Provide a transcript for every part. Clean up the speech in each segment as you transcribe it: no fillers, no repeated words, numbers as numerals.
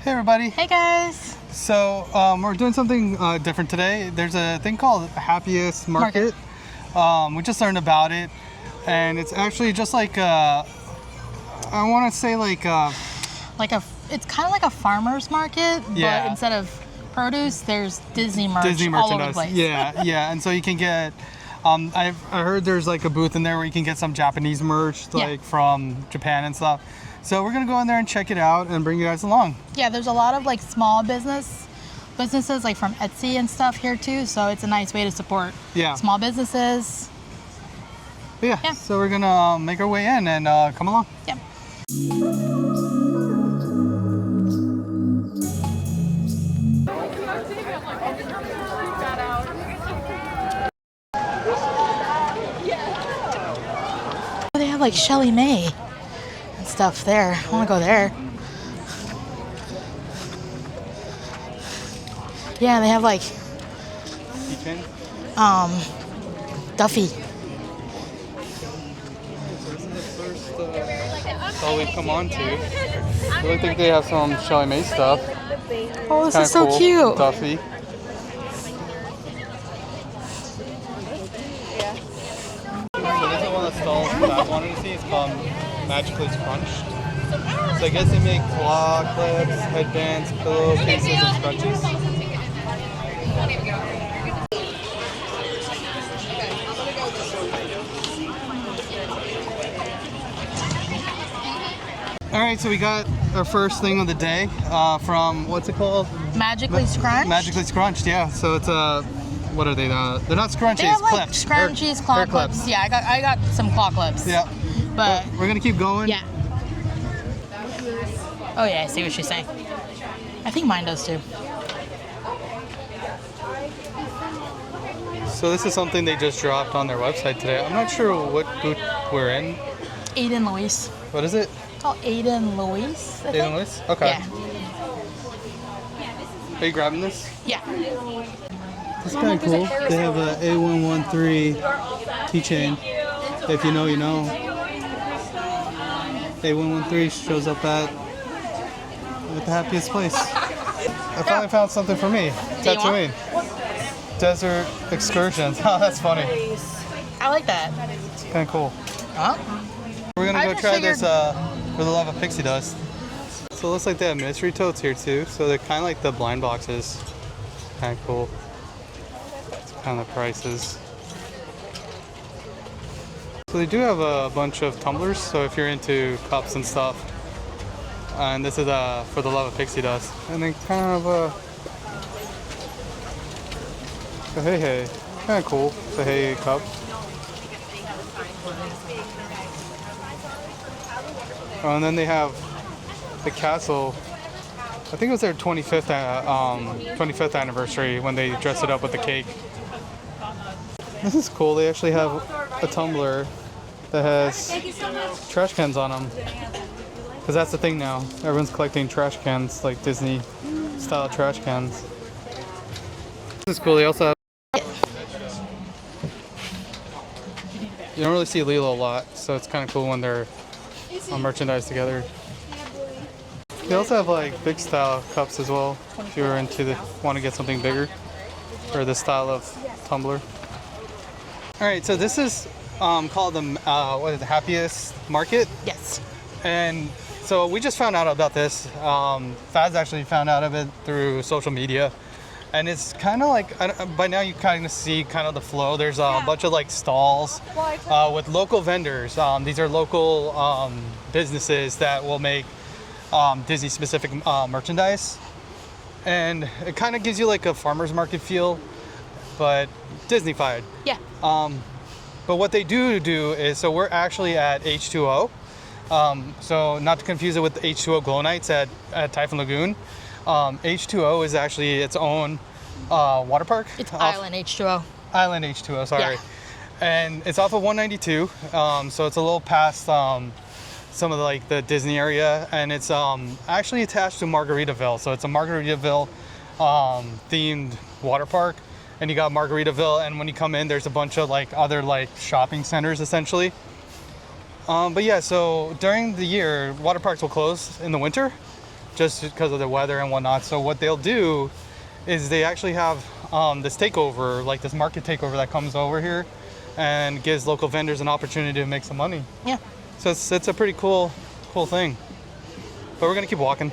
Hey everybody. Hey guys. So we're doing something different today. There's a thing called Happiest Market. We just learned about it, and it's actually just like I want to say it's kind of like a farmer's market, but instead of produce, there's Disney merchandise all over the place. Yeah. And so you can get. I heard there's like a booth in there where you can get some Japanese merch, from Japan and stuff. So we're gonna go in there and check it out and bring you guys along. Yeah, there's a lot of like small businesses like from Etsy and stuff here too. So it's a nice way to support small businesses. Yeah. So we're gonna make our way in and come along. Yep. They have like Shelly May and stuff there. I want to go there. Yeah, they have like Duffy. This is the first stall we've come on to. I really think they have some Shelly May stuff. Oh, this is so cute. Duffy. Stalls that I wanted to see is called Magically Scrunched. So I guess they make claw clips, headbands, pillowcases, and scrunchies. All right, so we got our first thing of the day from, what's it called? Magically Scrunched? Magically Scrunched, yeah. So it's what are they? They're not scrunchies, they have, like, clips. Scrunchies, claw clips. Yeah, I got some claw clips. Yeah. But we're gonna keep going. Yeah. Oh yeah, I see what she's saying. I think mine does too. So this is something they just dropped on their website today. I'm not sure what booth we're in. Aden Louise. What is it? It's called Aden Louise. Aden Louise? Okay. Yeah. Are you grabbing this? Yeah. It's kind of cool. They have a A113 keychain. If you know, you know. A113 shows up at the happiest place. I finally found something for me. Tatooine. Desert excursions. Oh, that's funny. I like that. It's kind of cool. Huh? We're gonna go try this for the love of Pixie dust. So it looks like they have mystery totes here too. So they're kind of like the blind boxes. Kind of cool. It's kind of the prices. So they do have a bunch of tumblers. So if you're into cups and stuff, and this is for the love of Pixie dust. And then kind of a hey, kind of cool. It's a hey cup. Oh, and then they have the castle. I think it was their 25th anniversary when they dressed it up with the cake. This is cool. They actually have a tumbler that has trash cans on them. Because that's the thing now. Everyone's collecting trash cans, like Disney style trash cans. This is cool. They also have... You don't really see Lilo a lot, so it's kind of cool when they're on merchandise together. They also have like big style cups as well, if you're want to get something bigger for this style of tumbler. All right, so this is called the Happiest Market. Yes. And so we just found out about this. Faz actually found out of it through social media. And it's kind of like, by now you kind of see kind of the flow. There's a bunch of like stalls with local vendors. These are local businesses that will make Disney specific merchandise. And it kind of gives you like a farmer's market feel, but Disney-fied. Yeah. But what they do is, so we're actually at H2O. So not to confuse it with H2O Glow Nights at Typhoon Lagoon. H2O is actually its own water park. It's Island H2O. Island H2O, sorry. Yeah. And it's off of 192, so it's a little past some of the Disney area, and it's actually attached to Margaritaville. So it's a Margaritaville themed water park, and you got Margaritaville, and when you come in, there's a bunch of other shopping centers essentially. But yeah, so during the year, water parks will close in the winter. just because of the weather and whatnot. So what they'll do is they actually have this takeover, like this market takeover that comes over here and gives local vendors an opportunity to make some money. Yeah. So it's a pretty cool thing. But we're gonna keep walking.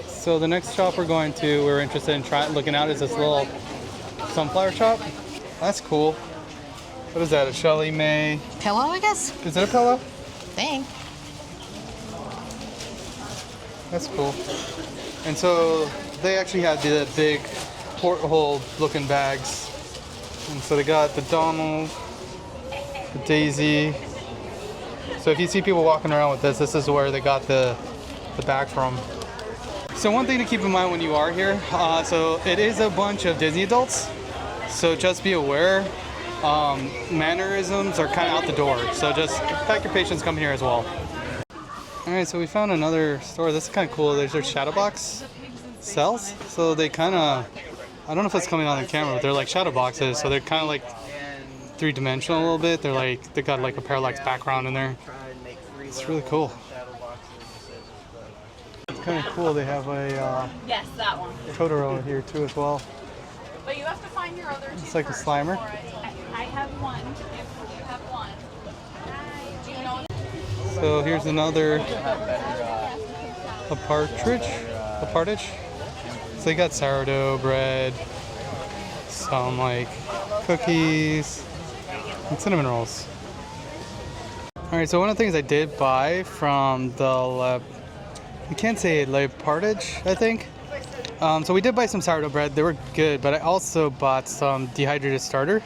So the next shop we're interested in looking at is this little sunflower shop. That's cool. What is that? A Shelly May Pillow, I guess. Is it a pillow? Thing. That's cool. And so they actually had the big porthole looking bags. And so they got the Donald, the Daisy. So if you see people walking around with this is where they got the bag from. So one thing to keep in mind when you are here, so it is a bunch of Disney adults. So just be aware, mannerisms are kind of out the door. So just pack your patience coming here as well. All right, so we found another store. This is kind of cool. There's their shadow box cells. So they kind of, I don't know if it's coming on the camera, but they're like shadow boxes. So they're kind of like three-dimensional a little bit. They got like a parallax background in there. It's really cool. It's kind of cool. They have a Yes, that one. Totoro here too as well. But you have to find your other two. It's like a Slimer. I have one. If you have one. Do you know? So here's another Partage. So they got sourdough bread, some like cookies, and cinnamon rolls. All right, so one of the things I did buy from the you can't say Le Partage, I think. So we did buy some sourdough bread. They were good, but I also bought some dehydrated starter.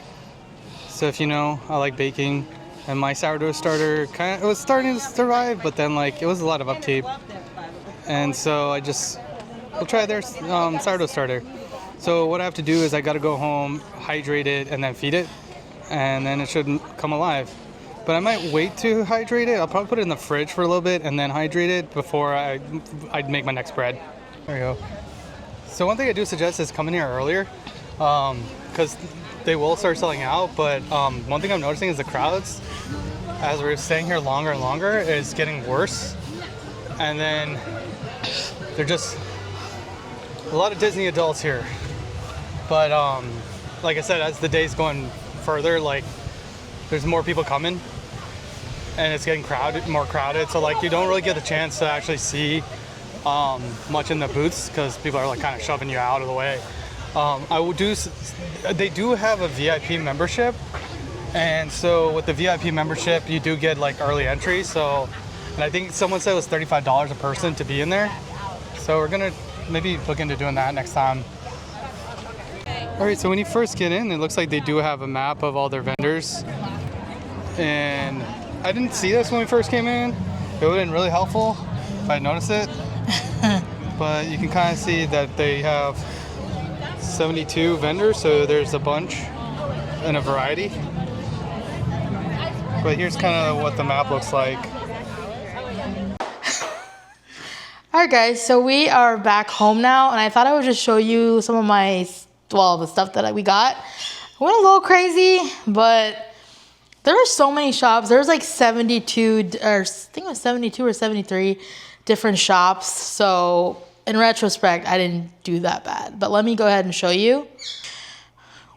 So if you know, I like baking, and my sourdough starter it was starting to survive, but then like it was a lot of upkeep, and so we'll try their sourdough starter. So what I have to do is I got to go home, hydrate it, and then feed it, and then it should come alive. But I might wait to hydrate it. I'll probably put it in the fridge for a little bit and then hydrate it before I'd make my next bread. There we go. So one thing I do suggest is coming here earlier, because they will start selling out. But one thing I'm noticing is the crowds, as we're staying here longer and longer, is getting worse. And then they're just a lot of Disney adults here. But like I said, as the day's going further, like there's more people coming, and it's getting more crowded. So like you don't really get the chance to actually see much in the booths because people are like kind of shoving you out of the way. They do have a VIP membership, and so with the VIP membership you do get like early entry. So, and I think someone said it was $35 a person to be in there. So we're gonna maybe look into doing that next time. All right, so when you first get in, it looks like they do have a map of all their vendors. And I didn't see this when we first came in. It would have been really helpful if I noticed it. But you can kind of see that they have 72 vendors, so there's a bunch and a variety. But here's kind of what the map looks like. All right, guys, so we are back home now, and I thought I would just show you some of the stuff that we got. I went a little crazy, but there were so many shops. There was like 72, or I think it was 72 or 73 different shops. So in retrospect, I didn't do that bad. But let me go ahead and show you.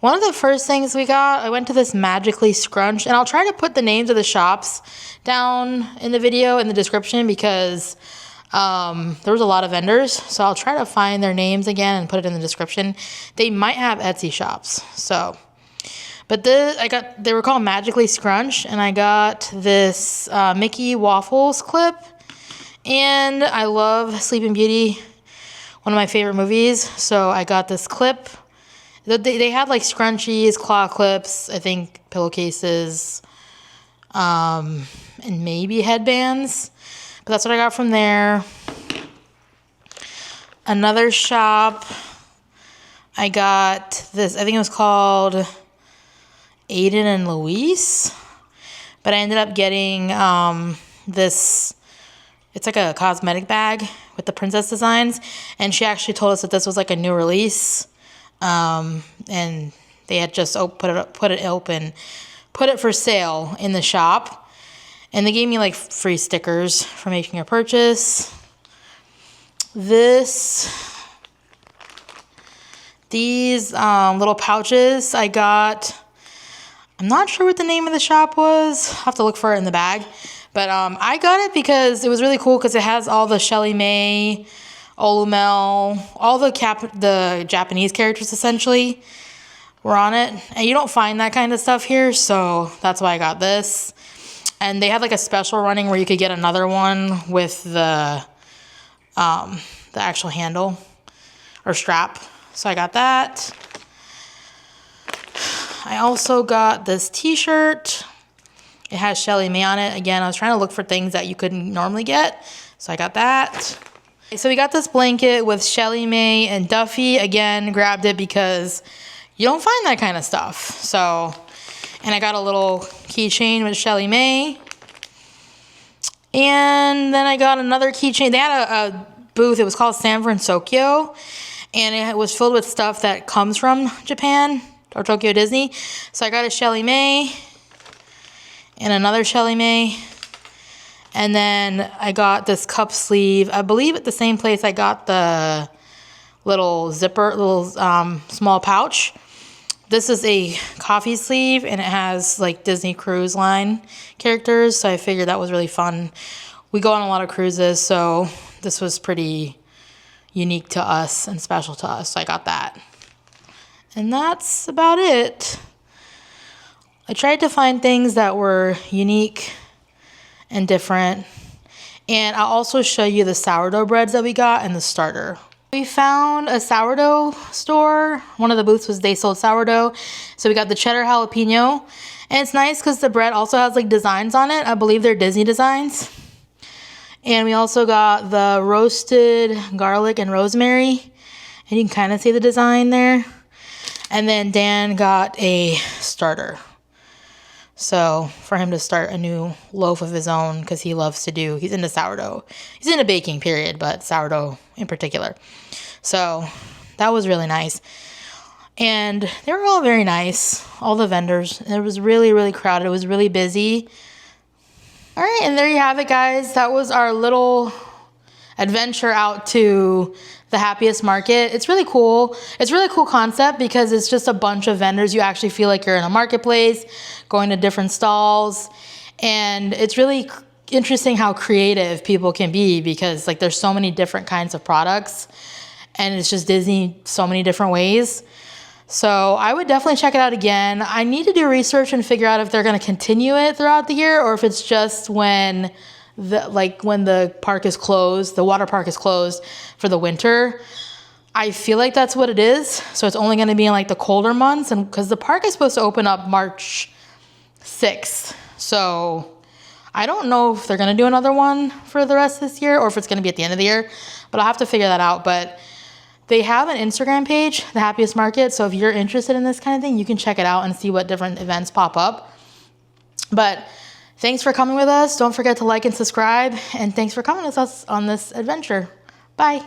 One of the first things we got, I went to this Magically Scrunched, and I'll try to put the names of the shops down in the video in the description because there was a lot of vendors. So I'll try to find their names again and put it in the description. They might have Etsy shops. So, but they were called Magically Scrunched, and I got this Mickey Waffles clip. And I love Sleeping Beauty, one of my favorite movies. So I got this clip. They had like scrunchies, claw clips, I think pillowcases, and maybe headbands. But that's what I got from there. Another shop, I got this, I think it was called Aden Louise. But I ended up getting this, it's like a cosmetic bag with the princess designs. And she actually told us that this was like a new release. And they had just put it for sale in the shop. And they gave me like free stickers for making a purchase. these little pouches I got. I'm not sure what the name of the shop was. I'll have to look for it in the bag. But I got it because it was really cool because it has all the Shelly May, Olumel, all the Japanese characters essentially were on it. And you don't find that kind of stuff here, so that's why I got this. And they had like a special running where you could get another one with the actual handle or strap. So I got that. I also got this t-shirt. It has Shelly May on it. Again, I was trying to look for things that you couldn't normally get. So I got that. So we got this blanket with Shelly May and Duffy. Again, grabbed it because you don't find that kind of stuff. So, and I got a little keychain with Shelly May. And then I got another keychain. They had a booth. It was called Fransokyo. And it was filled with stuff that comes from Japan or Tokyo Disney. So I got a Shelly May and another Shelly May. And then I got this cup sleeve. I believe at the same place I got the little zipper, small pouch. This is a coffee sleeve and it has like Disney Cruise Line characters. So I figured that was really fun. We go on a lot of cruises, so this was pretty unique to us and special to us. So I got that. And that's about it. I tried to find things that were unique and different. And I'll also show you the sourdough breads that we got and the starter. We found a sourdough store. One of the booths they sold sourdough. So we got the cheddar jalapeno. And it's nice because the bread also has like designs on it. I believe they're Disney designs. And we also got the roasted garlic and rosemary. And you can kind of see the design there. And then Dan got a starter. So for him to start a new loaf of his own, because he's into sourdough. He's into baking, period, but sourdough in particular. So that was really nice. And they were all very nice, all the vendors. It was really, really crowded. It was really busy. All right, and there you have it, guys. That was our little adventure out to the Happiest Market. It's really cool. It's a really cool concept because it's just a bunch of vendors. You actually feel like you're in a marketplace, going to different stalls. And it's really interesting how creative people can be because like there's so many different kinds of products and it's just Disney so many different ways. So I would definitely check it out again. I need to do research and figure out if they're going to continue it throughout the year or if it's just when the park is closed, the water park is closed for the winter. I feel like that's what it is. So it's only going to be in like the colder months, and because the park is supposed to open up March 6th. So I don't know if they're going to do another one for the rest of this year or if it's going to be at the end of the year, but I'll have to figure that out. But they have an Instagram page, the Happiest Market. So if you're interested in this kind of thing, you can check it out and see what different events pop up. But thanks for coming with us. Don't forget to like and subscribe. And thanks for coming with us on this adventure. Bye.